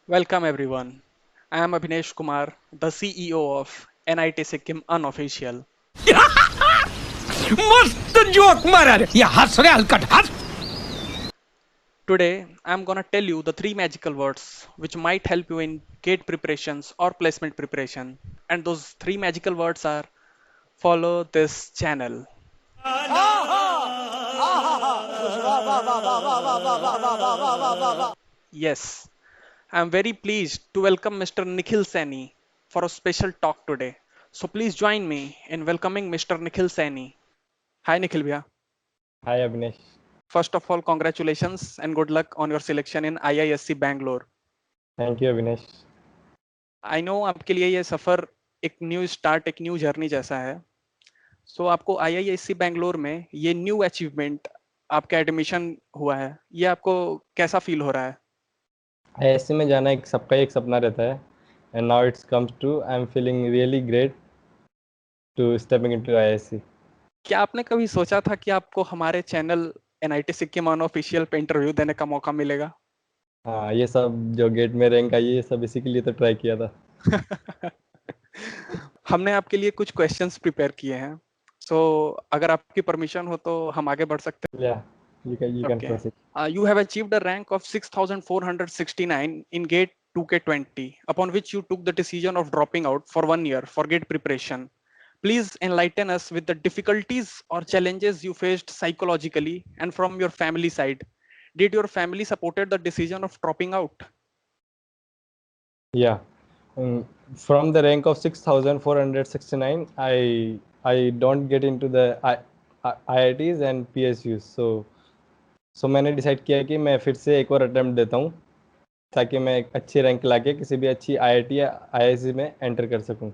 Welcome everyone. I am Abhinesh Kumar, the CEO of NIT Sikkim Unofficial. मस्त joke मारा रे या हंस रे हलकट हंस. Today, I am gonna tell you the three magical words which might help you in GATE preparations or placement preparation. And those three magical words are follow this channel. Yes, I am very pleased to welcome Mr. Nikhil Saini for a special talk today. So please join me in welcoming Mr. Nikhil Saini. Hi Nikhil bhaiya. Hi Abhinesh. First of all, congratulations and good luck on your selection in IISc Bangalore. Thank you Abhinesh. I know आपके लिए ये सफ़र एक new start, एक new journey जैसा है. सो आपको IISc Bangalore में ये न्यू अचीवमेंट, आपका एडमिशन हुआ है, ये आपको कैसा फील हो रहा है? IISc में जाना एक सबका एक सपना रहता है and now it's comes true. I'm feeling really great to stepping into IISc. क्या आपने कभी सोचा था कि आपको हमारे चैनल NIT सिक्किम ऑफिशियल पे इंटरव्यू देने का मौका मिलेगा? हाँ, ये सब जो गेट में रैंक आई ये सब इसी के लिए तो ट्राई किया था. हमने आपके लिए कुछ क्वेश्चंस प्रिपेयर किए हैं. सो अगर आपकी परमिशन हो तो हम आगे बढ़ सकते हैं. Yeah, you can Okay. proceed. You have achieved a rank of 6,469 in GATE 2K20, upon which you took the decision of dropping out for 1 year for GATE preparation. Please enlighten us with the difficulties or challenges you faced psychologically and from your family side. Did your family supported the decision of dropping out? Yeah. From the rank of 6,469, I don't get into the IITs and PSUs. So मैंने decide किया कि मैं फिर से एक और attempt देता हूँ ताकि मैं एक अच्छी रैंक लाके किसी भी अच्छी IIT या IISc में एंटर कर सकूँ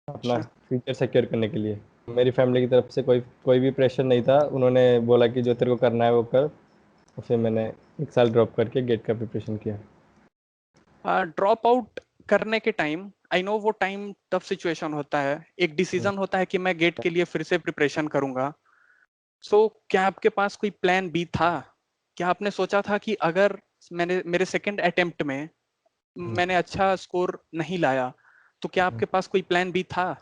अपना फ्यूचर सिक्योर करने के लिए. मेरी फैमिली की तरफ से कोई भी प्रेशर नहीं था. उन्होंने बोला कि जो तेरे को करना है वो कर. तो फिर मैंने एक साल ड्रॉप करके गेट का प्रिपरेशन किया. ड्रॉप आउट करने के टाइम, आई नो वो टाइम टफ सिचुएशन होता है, एक डिसीजन होता है कि मैं गेट के लिए फिर से प्रिपरेशन करूंगा. सो क्या आपके पास कोई प्लान बी था? क्या आपने सोचा था कि अगर मेरे सेकंड अटेम्प्ट में मैंने अच्छा स्कोर नहीं लाया तो क्या आपके पास कोई प्लान बी था?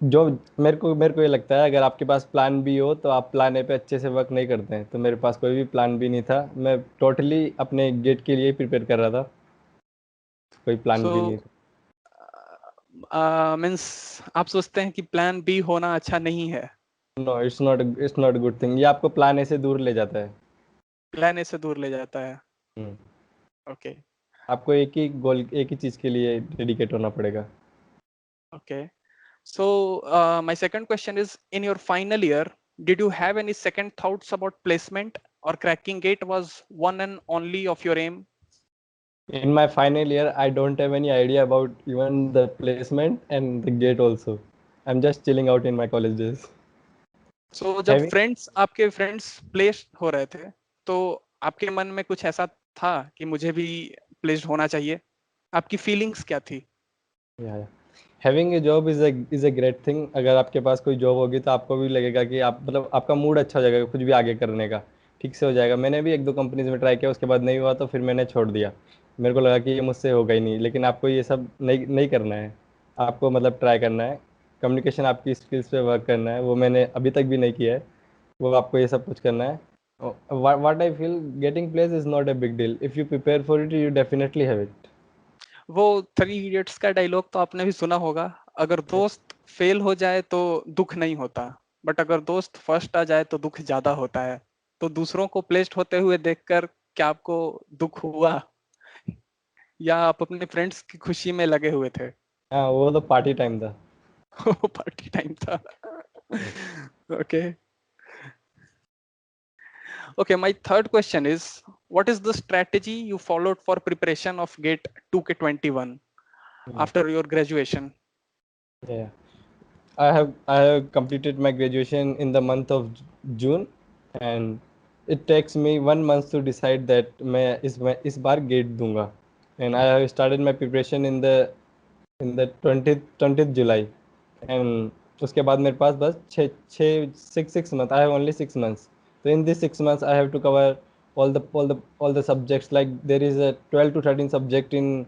जो मेरे को ये लगता है अगर आपके पास प्लान बी हो तो आप प्लान ए पे अच्छे से वर्क नहीं करते हैं. तो मेरे पास कोई भी प्लान बी नहीं था. मैं टोटली अपने गेट के लिए प्रिपेयर कर रहा था. कोई प्लान सो बी नहीं था. मीन्स आप सोचते हैं कि प्लान बी होना अच्छा नहीं है? No, it's not good thing. ये आपको प्लान ए से दूर ले जाता है. प्लान ए से दूर ले जाता है. हम्म. ओके. आपको एक ही चीज़ के लिए डेडिकेट होना पड़ेगा. Okay. So my second question is, in your final year did you have any second thoughts about placement और cracking GATE was one and only of your aim? In my final year, I don't have any idea about even the placement and the gate also. I'm just chilling out in my college days. सो जब Having आपके friends place हो रहे थे तो आपके मन में कुछ ऐसा था कि मुझे भी प्लेस्ड होना चाहिए? आपकी फीलिंग्स क्या थी? yeah, yeah. Having a job is a great thing. अगर आपके पास कोई जॉब होगी तो आपको भी लगेगा कि आप मतलब आपका मूड अच्छा हो जाएगा कुछ भी आगे करने का. ठीक से हो जाएगा. मैंने भी एक दो कंपनीज में ट्राई किया, उसके बाद नहीं हुआ तो फिर मैंने छोड़ दिया. मेरे को लगा कि ये मुझसे होगा ही नहीं. लेकिन आपको ये सब नहीं नहीं करना है. आपको मतलब ट्राई करना है. कम्युनिकेशन आपकी स्किल्स पे वर्क करना है. वो मैंने अभी तक भी नहीं किया है. वो आपको ये सब कुछ करना है. What I feel, getting place is not a big deal. If you prepare for it, you definitely have it. वो थ्री इडियट्स का डायलॉग तो आपने भी सुना होगा, अगर दोस्त फेल हो जाए तो दुख नहीं होता, बट अगर दोस्त फर्स्ट आ जाए तो दुख ज्यादा होता है. तो दूसरों को प्लेस्ड होते हुए देखकर क्या आपको दुख हुआ, या आप अपने फ्रेंड्स की खुशी में लगे हुए थे? हाँ, वो तो पार्टी टाइम था. वो पार्टी टाइम था. Okay. Okay, my third question is, what is the strategy you followed for preparation of GATE 2K21 after your graduation? Yeah. I have completed my graduation in the month of June, and it takes me 1 month to decide that मैं इस बार gate दूंगा. And I have started my preparation in the 20th July. And उसके बाद मेरे पास बस 6 6 6 6 months. I have only 6 months. So in these 6 months I have to cover all the subjects. Like there is a 12 to 13 subject in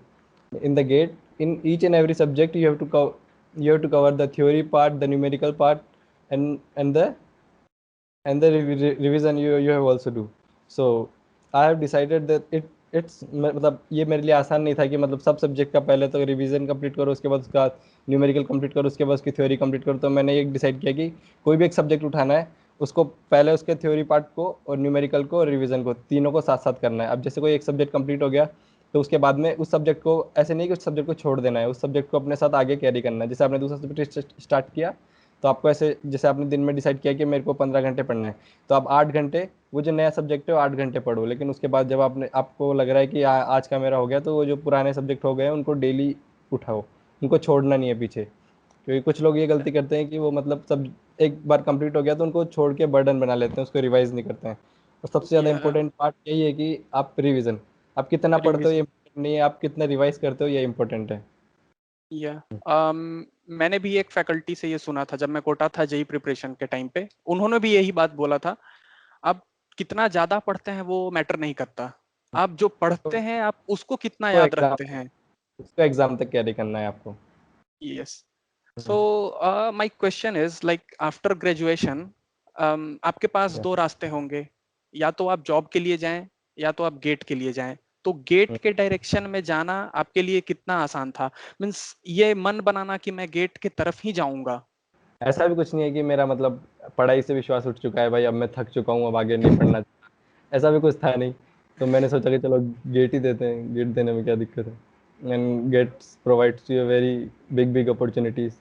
the gate. In each and every subject you have to cover the theory part, the numerical part, and the revision you have also do. So I have decided that it's मतलब ये मेरे लिए आसान नहीं था कि मतलब सब सब्जेक्ट का पहले तो रिवीजन कंप्लीट करो, उसके बाद उसका न्यूमेरिकल कंप्लीट करो, उसके बाद उसकी थ्योरी कंप्लीट करो। तो मैंने ये डिसाइड किया कि कोई भी एक सब्जेक्ट उठाना है, उसको पहले उसके थ्योरी पार्ट को और न्यूमेरिकल को और रिवीजन को तीनों को साथ साथ करना है। अब जैसे कोई एक सब्जेक्ट कंप्लीट हो गया तो उसके बाद में उस सब्जेक्ट को ऐसे नहीं कि उस सब्जेक्ट को छोड़ देना है, उस सब्जेक्ट को अपने साथ आगे कैरी करना है। जैसे आपने दूसरा सब्जेक्ट स्टार्ट किया तो आपको ऐसे, जैसे आपने दिन में डिसाइड किया कि मेरे को 15 घंटे पढ़ना है, तो आप 8 घंटे वो जो नया सब्जेक्ट है वो 8 घंटे पढ़ो। लेकिन उसके बाद जब आपको लग रहा है कि आज का मेरा हो गया, तो वो जो पुराने सब्जेक्ट हो गए हैं उनको डेली उठाओ, उनको छोड़ना नहीं है पीछे। क्योंकि कुछ लोग ये गलती करते हैं कि वो मतलब सब एक बार कंप्लीट हो गया तो उनको छोड़ के बर्डन बना लेते हैं, उसको रिवाइज नहीं करते हैं। और सबसे ज़्यादा या इंपॉर्टेंट पार्ट यही है कि आप रिवीजन, आप कितना पढ़ते हो ये रिवीजन इम्पोर्टेंट नहीं है, आप कितना रिवाइज करते हो ये इम्पोर्टेंट है। या मैंने भी एक फैकल्टी से ये सुना था जब मैं कोटा था जेई प्रिपरेशन के टाइम पे, उन्होंने भी यही बात बोला था। आप कितना ज्यादा पढ़ते हैं वो मैटर नहीं करता, आप जो तो पढ़ते हैं आप उसको कितना उसको याद एग्जाम रखते हैं। उसको एग्जाम तक कैरी करना है आपको। Yes. So my question is like after graduation आपके पास Yeah. दो रास्ते होंगे, या तो आप जॉब के लिए जाएं या तो आप गेट के लिए जाएं। तो गेट के डायरेक्शन में जाना आपके लिए कितना आसान था? मींस ये मन बनाना कि मैं गेट के तरफ ही जाऊंगा। ऐसा भी कुछ नहीं है कि मेरा मतलब पढ़ाई से विश्वास उठ चुका है, भाई अब मैं थक चुका हूँ, अब आगे नहीं पढ़ना। ऐसा भी कुछ था नहीं। तो मैंने सोचा कि चलो गेट ही देते हैं, गेट देने में क्या दिक्कत है। And GATE provides you very big opportunities,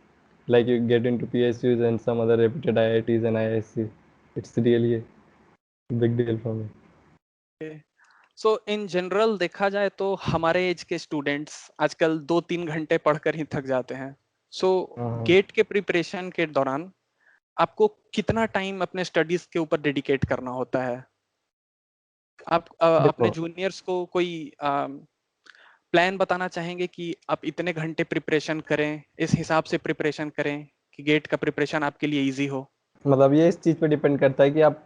like you get into PSUs and some other reputed IITs and IISc। It's really a big deal for me. So in general देखा जाए तो हमारे एज के स्टूडेंट्स आजकल 2-3 घंटे पढ़कर ही थक जाते हैं। सो हाँ, गेट के प्रिपरेशन के दौरान आपको कितना टाइम अपने स्टडीज के ऊपर डेडिकेट करना होता है? आप अपने देखो जूनियर्स को कोई प्लान बताना चाहेंगे कि आप इतने घंटे प्रिपरेशन करें, इस हिसाब से प्रिपरेशन करें कि गेट का प्रिपरेशन आपके लिए इजी हो? मतलब ये इस चीज़ पे डिपेंड करता है कि आप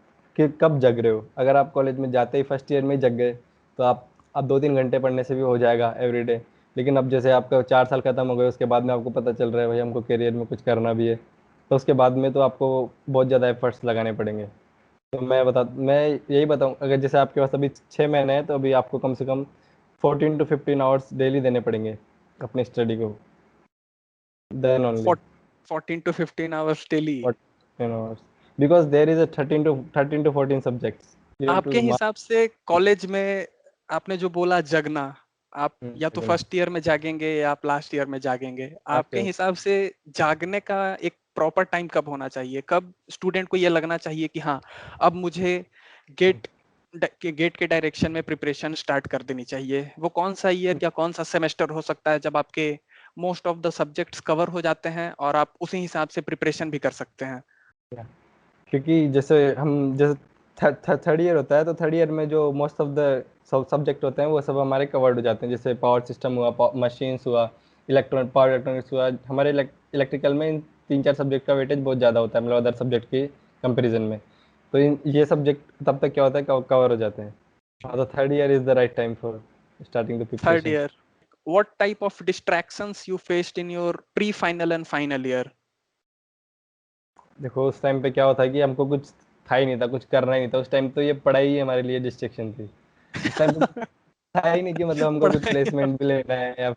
कब जग रहे हो। अगर आप कॉलेज में जाते ही फर्स्ट ईयर में ही जग गए तो आप 2-3 घंटे पढ़ने से भी हो जाएगा एवरीडे। लेकिन अब जैसे आपका 4 साल खत्म हो गए, उसके बाद में आपको पता चल रहा है भाई हमको करियर में कुछ करना भी है, तो उसके बाद में तो आपको बहुत ज़्यादा एफर्ट्स लगाने पड़ेंगे। तो मैं यही बताऊँ, अगर जैसे आपके पास अभी 6 महीने हैं तो अभी आपको कम से कम 14 to 15 आवर्स डेली देने पड़ेंगे अपनी स्टडी को, then only 14 to 15 hours daily? 14 hours, because there is a 13 to 14 subjects you have आपके to mark. हिसाब से कॉलेज में आपने जो बोला जगना, आप या तो जगना फर्स्ट ईयर में जागेंगे या आप लास्ट ईयर में जागेंगे, लास्ट आपके ईयर। हिसाब से जागने का एक प्रॉपर टाइम कब होना चाहिए? कब स्टूडेंट को ये लगना चाहिए कि हाँ अब मुझे गेट गेट के डायरेक्शन में प्रिपरेशन स्टार्ट कर देनी चाहिए? वो कौन सा ईयर या कौन सा सेमेस्टर हो सकता है जब आपके most of the subjects cover हो जाते हैं और आप उसी हिसाब से प्रिपरेशन भी कर सकते हैं? क्योंकि जैसे थर्ड ईयर होता है, तो थर्ड ईयर में जो मोस्ट ऑफ द सब्जेक्ट होते हैं वो सब हमारे कवर्ड हो जाते हैं। जैसे पावर सिस्टम हुआ, मशीन्स हुआ, पावर इलेक्ट्रॉनिक्स हुआ। हमारे इलेक्ट्रिकल में इन 3-4 सब्जेक्ट का वेटेज बहुत ज़्यादा होता है, मतलब अदर सब्जेक्ट के कंपेरिजन में। तो ये सब्जेक्ट तब तक क्या होता है, कवर हो जाते हैं। हाँ, तो third year is the right time for starting the third preparation. Year, what type of distractions you faced in your pre-final and final year? देखो उस टाइम पे क्या होता है कि हमको कुछ था ही नहीं था, कुछ करना ही नहीं था उस टाइम। तो ये पढ़ाई ही हमारे लिए डिस्ट्रैक्शन थी उस टाइम पे। था ही नहीं कि मतलब हमको कुछ पढ़ाई। प्लेसमेंट भी लेना है या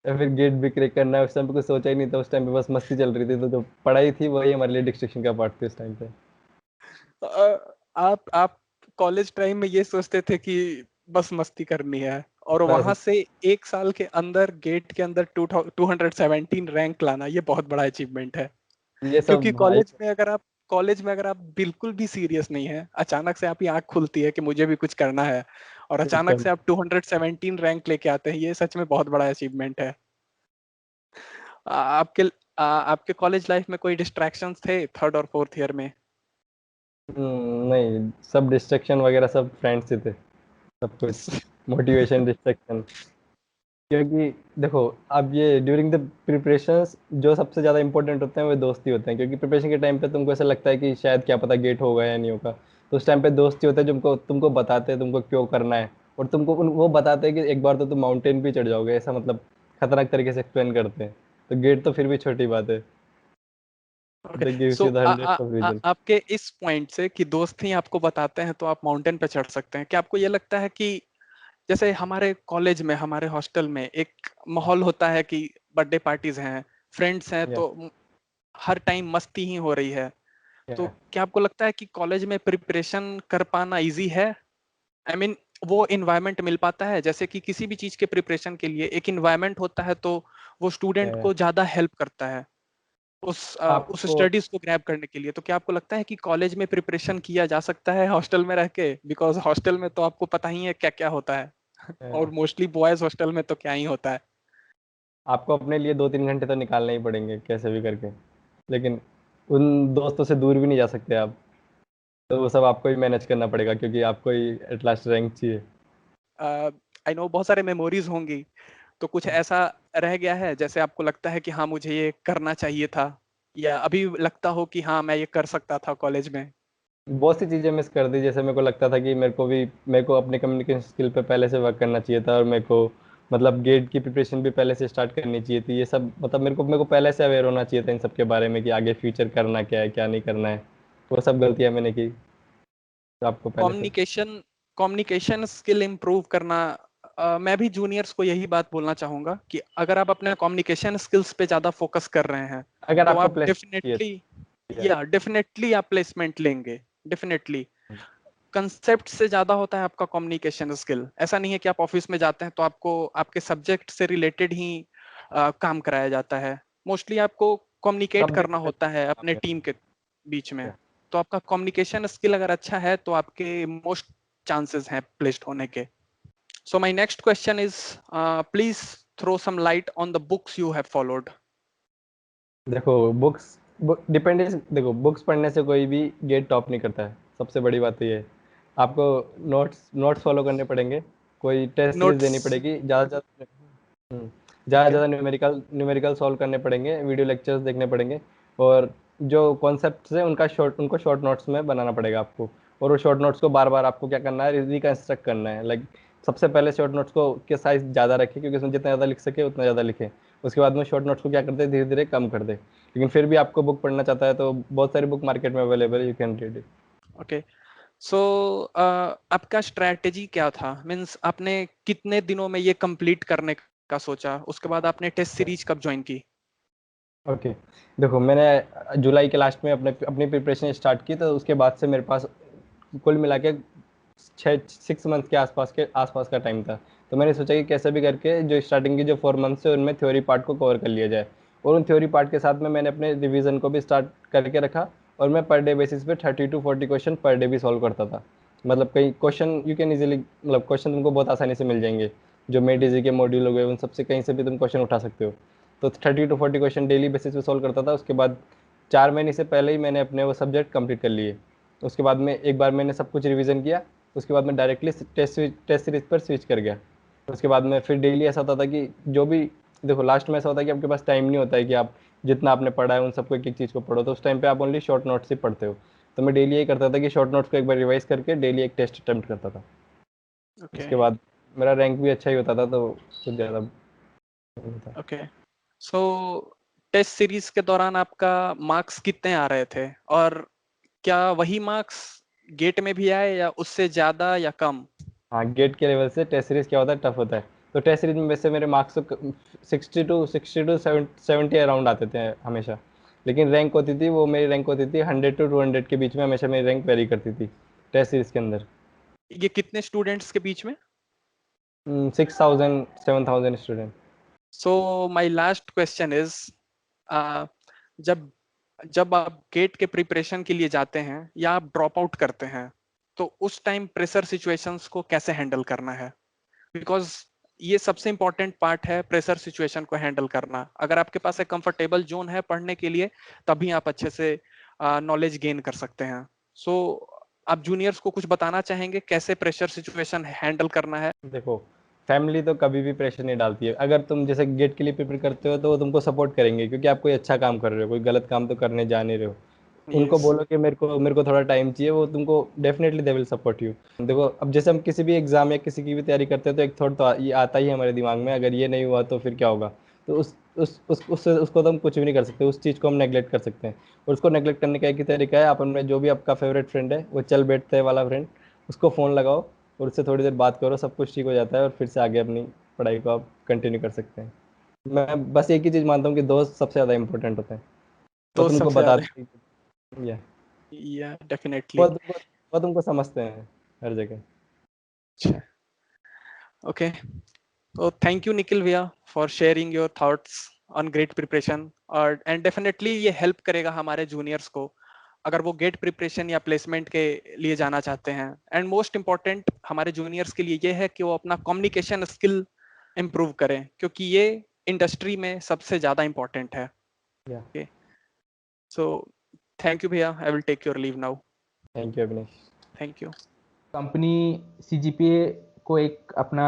फिर गेट भी क्रैक करना है। उस टाइम पे कुछ सोचा ही नहीं था, उस टाइम पे बस मस्ती चल रही थी। तो जो पढ़ाई थी वही हमारे लिए डिस्ट्रैक्शन का पार्ट थी उस टाइम पे। आप कॉलेज टाइम में ये सोचते थे कि बस मस्ती करनी है, और वहां बस से एक साल के अंदर गेट के अंदर 217 रैंक लाना ये बहुत बड़ा अचीवमेंट है। ये क्योंकि सब भाई। कॉलेज में अगर आप बिल्कुल भी सीरियस नहीं है, अचानक से आपकी आंख खुलती है कि मुझे भी कुछ करना है, और कुछ अचानक से आप 217 रैंक लेके आते हैं, ये सच में बहुत बड़ा अचीवमेंट है। आपके आपके कॉलेज लाइफ में कोई डिस्ट्रैक्शंस थे थर्ड और फोर्थ ईयर में? नहीं, सब डिस्ट्रैक्शन वगैरह सब फ्रेंड्स से थे, सब कुछ मोटिवेशन डिस्ट्रैक्शन। क्योंकि देखो अब ये ड्यूरिंग द प्रिपरेशंस जो सबसे ज़्यादा इंपॉर्टेंट होते हैं वो दोस्त ही होते हैं। क्योंकि प्रिपरेशन के टाइम पे तुमको ऐसा लगता है कि शायद क्या पता गेट होगा या नहीं होगा, तो उस टाइम पे दोस्त ही होते हैं जो तुमको बताते हैं तुमको क्यों करना है, और वो बताते हैं कि एक बार तो तुम माउंटेन भी चढ़ जाओगे, ऐसा मतलब खतरनाक तरीके से एक्सप्लेन करते हैं। तो गेट तो फिर भी छोटी बात है। Okay. They gives so you the 100 of reason. आपके इस पॉइंट से कि दोस्त ही आपको बताते हैं तो आप माउंटेन पे चढ़ सकते हैं, क्या आपको ये लगता है कि जैसे हमारे कॉलेज में, हमारे हॉस्टल में एक माहौल होता है कि बर्थडे पार्टीज हैं, फ्रेंड्स हैं, या तो हर टाइम मस्ती ही हो रही है, तो या क्या आपको लगता है कि कॉलेज में प्रिपरेशन कर पाना इजी है? आई मीन वो इन्वायरमेंट मिल पाता है? जैसे कि किसी भी चीज के प्रिपरेशन के लिए एक इन्वायरमेंट होता है, तो वो स्टूडेंट या को ज्यादा हेल्प करता है उस आपको स्टडीज को ग्रैब करने के लिए। तो क्या आपको लगता है कि कॉलेज में प्रिपरेशन किया जा सकता है हॉस्टल में रह के? बिकॉज हॉस्टल में तो आपको पता ही है क्या क्या होता है और या मोस्टली बॉयज हॉस्टल में तो क्या ही होता है। आपको अपने लिए 2-3 घंटे तो निकालने ही पड़ेंगे कैसे भी करके, लेकिन उन दोस्तों से दूर भी नहीं जा सकते आप। तो वो सब आपको ही मैनेज करना पड़ेगा, क्योंकि आपको ही एट लास्ट रैंक चाहिए। आई नो बहुत सारे मेमोरीज होंगी, तो कुछ ऐसा रह गया है जैसे आपको लगता है कि हाँ मुझे ये करना चाहिए था, या अभी लगता हो कि हाँ मैं ये कर सकता था कॉलेज में? बहुत सी चीज़ें मिस कर दी, जैसे मेरे को लगता था कि मेरे को अपने कम्युनिकेशन स्किल पे पहले से वर्क करना चाहिए था, और मेरे को मतलब गेट की प्रिपरेशन भी पहले से स्टार्ट करनी चाहिए थी। ये सब मतलब मेरे को पहले से अवेयर होना चाहिए था इन सब के बारे में कि आगे फ्यूचर करना क्या है क्या नहीं करना है। वो सब गलतियाँ मैंने की, तो आपको पहले से। कम्युनिकेशन कम्युनिकेशन स्किल इम्प्रूव करना, मैं भी जूनियर्स को यही बात बोलना चाहूंगा कि अगर आप अपने कम्युनिकेशन स्किल्स पे ज्यादा फोकस कर रहे हैं अगर तो आपको आप प्लेस चाहिए। डेफिनेटली, या डेफिनेटली आप प्लेसमेंट लेंगे, डेफिनेटली। कंसेप्ट से ज्यादा होता है आपका कम्युनिकेशन स्किल। ऐसा नहीं है कि आप ऑफिस में जाते हैं तो आपको आपके सब्जेक्ट से रिलेटेड ही काम कराया जाता है। मोस्टली आपको कम्युनिकेट करना सब्जेक्ट होता है अपने टीम के बीच में। तो आपका कम्युनिकेशन स्किल अगर अच्छा है तो आपके मोस्ट चांसेस हैं प्लेस्ड होने के। So my next question is, please throw some light on the books you have followed. देखो बुक्स डिपेंडेंस, देखो बुक्स पढ़ने से कोई भी गेट टॉप नहीं करता है, सबसे बड़ी बात तो ये है। आपको नोट्स फॉलो करने पड़ेंगे, कोई टेस्ट सीरीज नोट्स। देनी पड़ेगी, ज़्यादा ज़्यादा ओके। ज़्यादा न्यूमेरिकल सॉल्व करने पड़ेंगे, वीडियो लेक्चर्स देखने पड़ेंगे, और जो कॉन्सेप्ट्स है उनको शॉर्ट नोट्स में बनाना पड़ेगा आपको। और वो शॉर्ट नोट्स को बार बार आपको क्या करना है, रिकंस्ट्रक्ट करना है। लाइक सबसे पहले शॉर्ट नोट्स को के साइज ज़्यादा रखें, क्योंकि उसमें जितना ज़्यादा लिख सके उतना ज़्यादा लिखें। उसके बाद में शॉर्ट नोट्स को क्या करते हैं, धीरे धीरे कम कर दे। लेकिन फिर भी आपको बुक पढ़ना चाहता है तो बहुत सारी बुक मार्केट में अवेलेबल है, you can read it. Okay. So आपका स्ट्रैटेजी क्या था? मीन्स आपने कितने दिनों में ये कंप्लीट करने का सोचा? उसके बाद आपने टेस्ट सीरीज कब ज्वाइन की? ओके, देखो मैंने जुलाई के लास्ट में अपनी प्रिपरेशन स्टार्ट की, तो उसके बाद से मेरे पास कुल मिला के 6 मंथ के आसपास का टाइम था। तो मैंने सोचा कि कैसे भी करके जो स्टार्टिंग की जो 4 मंथ्स है उनमें थ्योरी पार्ट को कवर कर लिया जाए। और उन थ्योरी पार्ट के साथ में मैंने अपने रिवीजन को भी स्टार्ट करके रखा, और मैं पर डे बेसिस पे 30 to 40 क्वेश्चन पर डे भी सॉल्व करता था। मतलब कई क्वेश्चन यू कैन इजीली, मतलब क्वेश्चन तुमको बहुत आसानी से मिल जाएंगे। जो मेट इजी के मॉड्यूल हो गए उन सबसे कहीं से भी तुम क्वेश्चन उठा सकते हो। तो 30 to 40 क्वेश्चन डेली बेसिस पे सॉल्व करता था। उसके बाद 4 महीने से पहले ही मैंने अपने वो सब्जेक्ट कंप्लीट कर लिए। उसके बाद में एक बार मैंने सब कुछ रिवीजन किया, उसके बाद मैं डायरेक्टली टेस्ट सीरीज पर स्विच कर गया। उसके बाद में फिर डेली ऐसा होता था कि जो भी, देखो लास्ट में ऐसा होता है कि आपके पास टाइम नहीं होता है कि आप जितना आपने पढ़ा है उन सबको एक एक चीज़ को पढ़ो, तो उस टाइम पे आप ओनली शॉर्ट नोट्स ही पढ़ते हो। तो मैं डेली यही करता था कि शॉर्ट नोट्स को एक बार रिवाइज करके डेली एक टेस्ट अटेम्प्ट करता था। ओके। उसके बाद मेरा रैंक भी अच्छा ही होता था, तो कुछ ज़्यादा नहीं था। ओके। सो टेस्ट सीरीज के दौरान आपका मार्क्स कितने आ रहे थे, और क्या वही मार्क्स गेट में भी आए या उससे ज्यादा या कम? हाँ, गेट के लेवल से टेस्ट सीरीज क्या होता है, टफ होता है। तो टेस्ट सीरीज में वैसे मेरे मार्क्स तो 60 to 70 अराउंड आते थे हमेशा। लेकिन रैंक होती थी, वो मेरी रैंक होती थी 100 to 200 के बीच में, हमेशा मेरी रैंक वेरी करती थी टेस्ट सीरीज के अंदर। ये कितने स्टूडेंट्स के बीच में? 6,000 7,000 student. So my last question is, जब जब आप गेट के प्रिपरेशन के लिए जाते हैं या आप ड्रॉप आउट करते हैं, तो उस टाइम प्रेशर सिचुएशंस को कैसे हैंडल करना है? बिकॉज ये सबसे इंपॉर्टेंट पार्ट है, प्रेशर सिचुएशन को हैंडल करना। अगर आपके पास एक कंफर्टेबल जोन है पढ़ने के लिए, तभी आप अच्छे से नॉलेज गेन कर सकते हैं। सो आप जूनियर्स को कुछ बताना चाहेंगे कैसे प्रेशर सिचुएशन हैंडल करना है? देखो, फैमिली तो कभी भी प्रेशर नहीं डालती है। अगर तुम जैसे गेट के लिए प्रिपेयर करते हो तो वो तुमको सपोर्ट करेंगे, क्योंकि आप कोई अच्छा काम कर रहे हो, कोई गलत काम तो करने जा नहीं रहे हो। उनको यस। बोलो कि मेरे को थोड़ा टाइम चाहिए, वो तुमको definitely they will support you. देखो अब जैसे हम किसी भी एग्जाम या किसी की भी तैयारी करते हैं तो एक थॉट तो ये आता ही है हमारे दिमाग में, अगर ये नहीं हुआ तो फिर क्या होगा। तो उसको तो हम कुछ भी नहीं कर सकते, उस चीज़ को हम नेगलेक्ट कर सकते हैं। और उसको नेगलेक्ट करने का एक ही तरीका है, अपन में जो भी आपका फेवरेट फ्रेंड है वो चल बैठते वाला फ्रेंड, उसको फ़ोन लगाओ और उससे थोड़ी देर बात करो, सब कुछ ठीक हो जाता है और फिर से आगे अपनी पढ़ाई को आप कंटिन्यू कर सकते हैं। मैं बस एक ही चीज़ मानता हूँ कि दोस्त सबसे ज़्यादा इंपॉर्टेंट होते हैं। वो दोस्त तुमको सबसे ज्यादा। बताते या या वो डेफिनेटली। तुमको वो तुमको समझते हैं हर जगह। ओके, तो थैंक यू निखिल भैया for sharing your thoughts on grade preparation. और एंड डेफिनेटली ये हेल्प करेगा हमारे जूनियर्स को अगर वो गेट प्रिपरेशन या प्लेसमेंट के लिए जाना चाहते हैं। एंड मोस्ट इम्पॉर्टेंट हमारे जूनियर्स के लिए ये है कि वो अपना कम्युनिकेशन स्किल इम्प्रूव करें, क्योंकि ये इंडस्ट्री में सबसे ज्यादा इम्पोर्टेंट है। या ओके, सो थैंक यू भैया, I will take your leave now. Thank you Abhinesh. Thank you. Company CGPA को एक अपना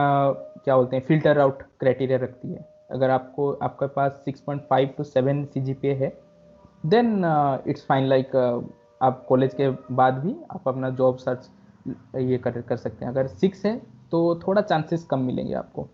क्या बोलते हैं फिल्टर आउट क्राइटेरिया रखती है। अगर आपके पास 6.5 to 7 सीजीपीए है देन इट्स फाइन, लाइक आप कॉलेज के बाद भी आप अपना जॉब सर्च ये कर सकते हैं। अगर 6 है तो थोड़ा चांसेस कम मिलेंगे आपको।